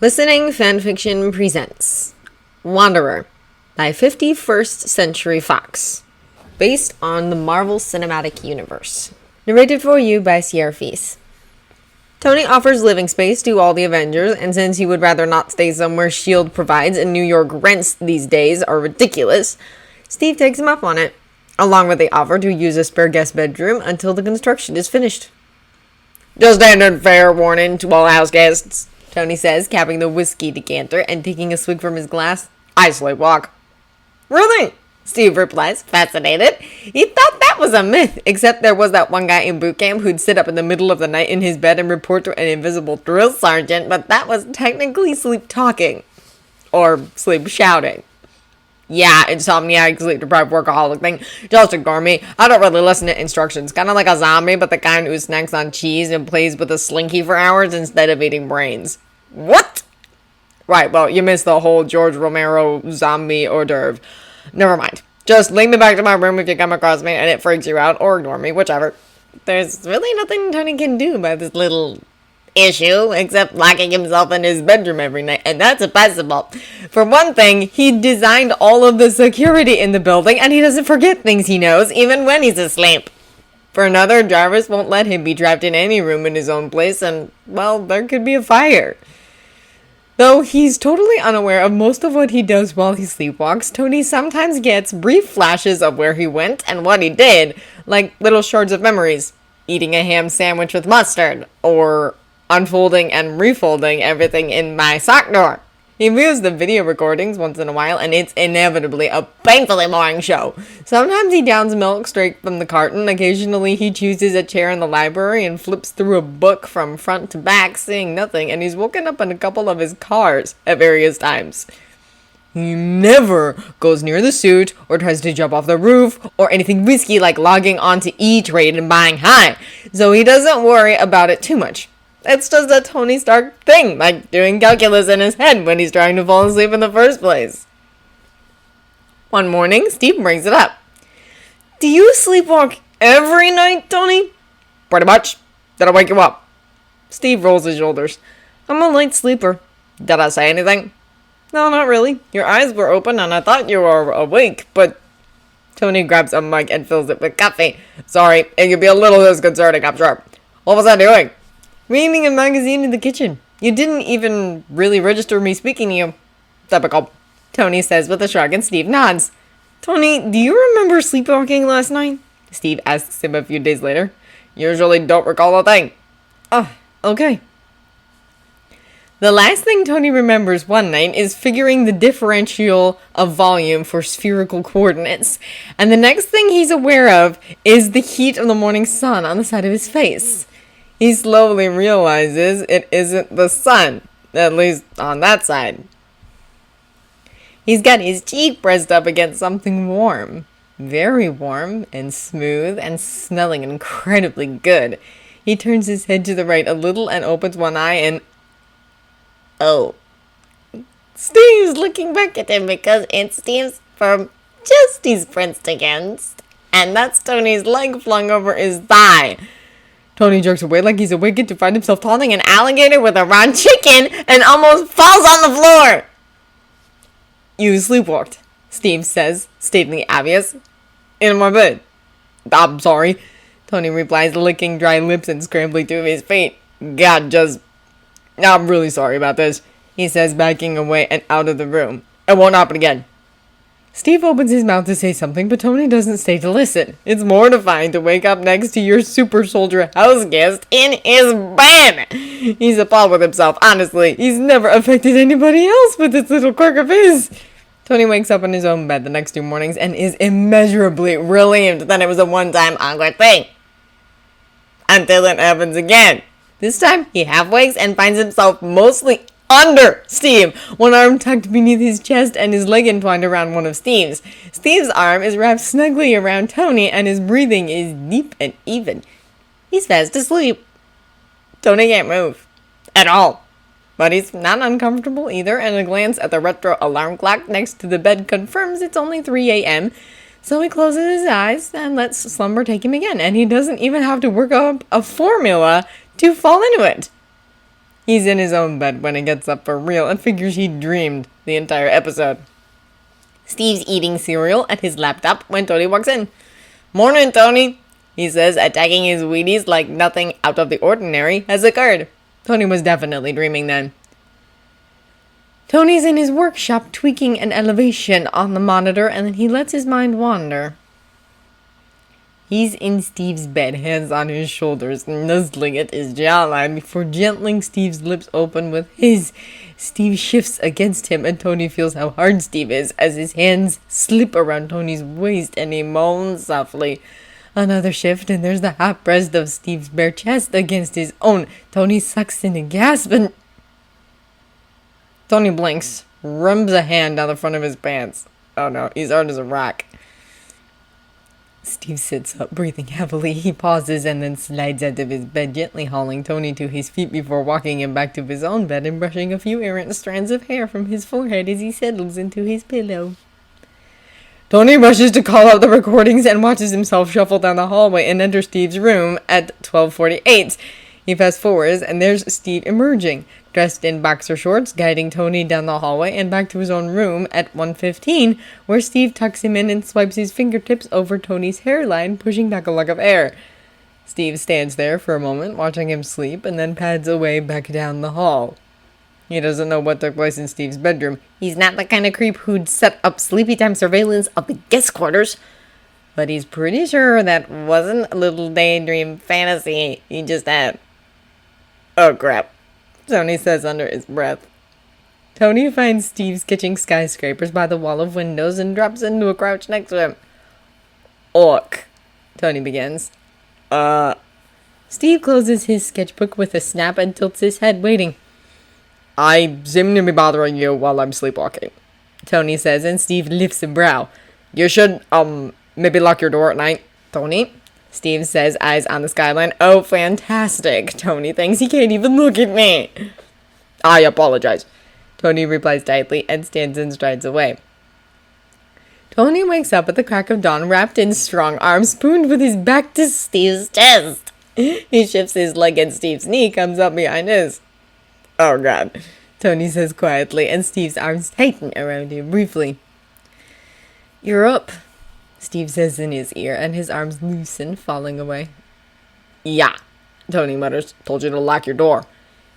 Listening Fanfiction presents Wanderer by 51st Century Fox, based on the Marvel Cinematic Universe. Narrated for you by Sierra Feast. Tony offers living space to all the Avengers, and since he would rather not stay somewhere S.H.I.E.L.D. provides and New York rents these days are ridiculous, Steve takes him up on it, along with the offer to use a spare guest bedroom until the construction is finished. Just standard fair warning to all house guests, Tony says, capping the whiskey decanter and taking a swig from his glass. I sleepwalk. Really? Steve replies, fascinated. He thought that was a myth, except there was that one guy in boot camp who'd sit up in the middle of the night in his bed and report to an invisible drill sergeant, but that was technically sleep talking. Or sleep shouting. Yeah, insomniac, sleep-deprived workaholic thing. Just ignore me. I don't really listen to instructions. Kind of like a zombie, but the kind who snacks on cheese and plays with a slinky for hours instead of eating brains. What? Right, well, you missed the whole George Romero zombie hors d'oeuvre. Never mind. Just lead me back to my room if you come across me and it freaks you out, or ignore me, whichever. There's really nothing Tony can do about this little issue except locking himself in his bedroom every night, and that's impossible. For one thing, he designed all of the security in the building and he doesn't forget things he knows even when he's asleep. For another, Jarvis won't let him be trapped in any room in his own place, and well, there could be a fire. Though he's totally unaware of most of what he does while he sleepwalks, Tony sometimes gets brief flashes of where he went and what he did, like little shards of memories. Eating a ham sandwich with mustard, or unfolding and refolding everything in my sock drawer. He views the video recordings once in a while, and it's inevitably a painfully boring show. Sometimes he downs milk straight from the carton. Occasionally he chooses a chair in the library and flips through a book from front to back, seeing nothing, and he's woken up in a couple of his cars at various times. He never goes near the suit, or tries to jump off the roof, or anything risky like logging onto E-Trade and buying high, so he doesn't worry about it too much. It's just a Tony Stark thing, like doing calculus in his head when he's trying to fall asleep in the first place. One morning, Steve brings it up. Do you sleepwalk every night, Tony? Pretty much. Did I wake you up? Steve rolls his shoulders. I'm a light sleeper. Did I say anything? No, not really. Your eyes were open and I thought you were awake, but... Tony grabs a mic and fills it with coffee. Sorry, it could be a little disconcerting, I'm sure. What was I doing? Reading a magazine in the kitchen. You didn't even really register me speaking to you. Typical, Tony says with a shrug, and Steve nods. Tony, do you remember sleepwalking last night? Steve asks him a few days later. Usually don't recall a thing. Oh, okay. The last thing Tony remembers one night is figuring the differential of volume for spherical coordinates. And the next thing he's aware of is the heat of the morning sun on the side of his face. He slowly realizes it isn't the sun, at least on that side. He's got his cheek pressed up against something warm, very warm and smooth and smelling incredibly good. He turns his head to the right a little and opens one eye and... Oh. Steve's looking back at him because it's Steve's from just his pressed against, and that's Tony's leg flung over his thigh. Tony jerks away like he's awakened to find himself taunting an alligator with a round chicken and almost falls on the floor. You sleepwalked, Steve says, stating the obvious. In my bed. I'm sorry, Tony replies, licking dry lips and scrambling to his feet. I'm really sorry about this, he says, backing away and out of the room. It won't happen again. Steve opens his mouth to say something, but Tony doesn't stay to listen. It's mortifying to wake up next to your super soldier house guest in his bed. He's appalled with himself, honestly. He's never affected anybody else with this little quirk of his. Tony wakes up in his own bed the next 2 mornings and is immeasurably relieved that it was a one-time awkward thing. Until it happens again. This time, he half wakes and finds himself mostly under Steve, one arm tucked beneath his chest and his leg entwined around one of Steve's. Steve's arm is wrapped snugly around Tony and his breathing is deep and even. He's fast asleep. Tony can't move. At all. But he's not uncomfortable either, and a glance at the retro alarm clock next to the bed confirms it's only 3 a.m., so he closes his eyes and lets slumber take him again, and he doesn't even have to work up a formula to fall into it. He's in his own bed when he gets up for real and figures he dreamed the entire episode. Steve's eating cereal at his laptop when Tony walks in. "Morning, Tony," he says, attacking his Wheaties like nothing out of the ordinary has occurred. Tony was definitely dreaming then. Tony's in his workshop tweaking an elevation on the monitor, and then he lets his mind wander. He's in Steve's bed, hands on his shoulders, nuzzling at his jawline before gentling Steve's lips open with his. Steve shifts against him, and Tony feels how hard Steve is as his hands slip around Tony's waist, and he moans softly. Another shift, and there's the hot breast of Steve's bare chest against his own. Tony sucks in a gasp, and Tony blinks, rubs a hand down the front of his pants. Oh no, he's hard as a rock. Steve sits up, breathing heavily. He pauses and then slides out of his bed, gently hauling Tony to his feet before walking him back to his own bed and brushing a few errant strands of hair from his forehead as he settles into his pillow. Tony rushes to call out the recordings and watches himself shuffle down the hallway and enter Steve's room at 12:48. He fast forwards, and there's Steve emerging, dressed in boxer shorts, guiding Tony down the hallway and back to his own room at 1:15, where Steve tucks him in and swipes his fingertips over Tony's hairline, pushing back a lug of air. Steve stands there for a moment, watching him sleep, and then pads away back down the hall. He doesn't know what took place in Steve's bedroom. He's not the kind of creep who'd set up sleepy time surveillance of the guest quarters. But he's pretty sure that wasn't a little daydream fantasy he just had. "Oh crap," Tony says under his breath. Tony finds Steve sketching skyscrapers by the wall of windows and drops into a crouch next to him. "Look," Tony begins. Steve closes his sketchbook with a snap and tilts his head, waiting. "I seem to be bothering you while I'm sleepwalking," Tony says, and Steve lifts a brow. "You should, maybe lock your door at night." "Tony?" Steve says, eyes on the skyline. "Oh, fantastic." Tony thinks he can't even look at me. "I apologize," Tony replies tightly and stands and strides away. Tony wakes up at the crack of dawn, wrapped in strong arms, spooned with his back to Steve's chest. He shifts his leg and Steve's knee comes up behind his. "Oh God," Tony says quietly, and Steve's arms tighten around him briefly. "You're up," Steve says in his ear, and his arms loosen, falling away. "Yeah," Tony mutters. "Told you to lock your door."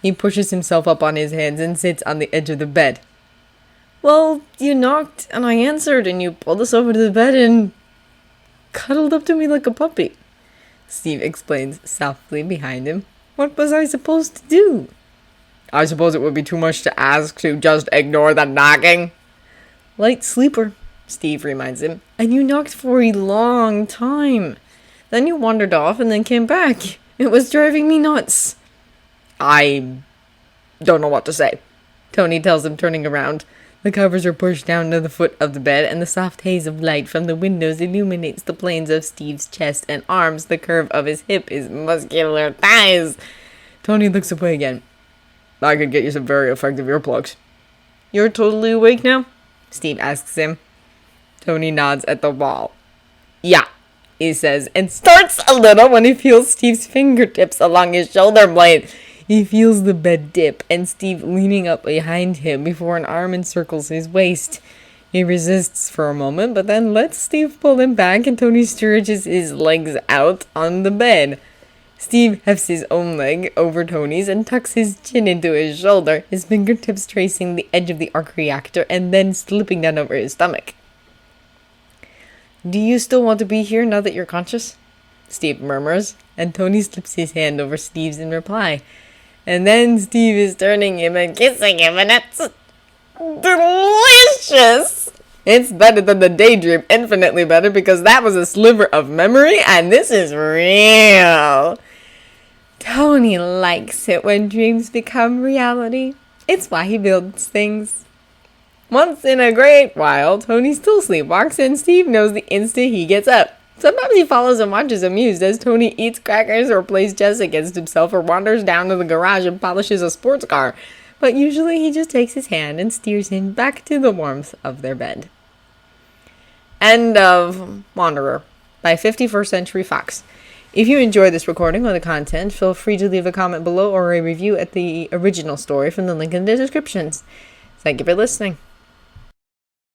He pushes himself up on his hands and sits on the edge of the bed. "Well, you knocked, and I answered, and you pulled us over to the bed and cuddled up to me like a puppy," Steve explains softly behind him. "What was I supposed to do?" "I suppose it would be too much to ask to just ignore the knocking." "Light sleeper," Steve reminds him, "and you knocked for a long time. Then you wandered off and then came back. It was driving me nuts." "I don't know what to say," Tony tells him, turning around. The covers are pushed down to the foot of the bed, and the soft haze of light from the windows illuminates the planes of Steve's chest and arms, the curve of his hip, his muscular thighs. Tony looks away again. "I could get you some very effective earplugs." "You're totally awake now?" Steve asks him. Tony nods at the wall. "Yeah," he says, and starts a little when he feels Steve's fingertips along his shoulder blade. He feels the bed dip, and Steve leaning up behind him before an arm encircles his waist. He resists for a moment, but then lets Steve pull him back, and Tony stretches his legs out on the bed. Steve hefts his own leg over Tony's and tucks his chin into his shoulder, his fingertips tracing the edge of the arc reactor and then slipping down over his stomach. "Do you still want to be here now that you're conscious?" Steve murmurs, and Tony slips his hand over Steve's in reply. And then Steve is turning him and kissing him, and it's delicious! It's better than the daydream, infinitely better, because that was a sliver of memory, and this is real. Tony likes it when dreams become reality. It's why he builds things. Once in a great while, Tony still sleepwalks, and Steve knows the instant he gets up. Sometimes he follows and watches amused as Tony eats crackers or plays chess against himself or wanders down to the garage and polishes a sports car. But usually he just takes his hand and steers him back to the warmth of their bed. End of Wanderer by 51st Century Fox. If you enjoyed this recording or the content, feel free to leave a comment below or a review at the original story from the link in the descriptions. Thank you for listening.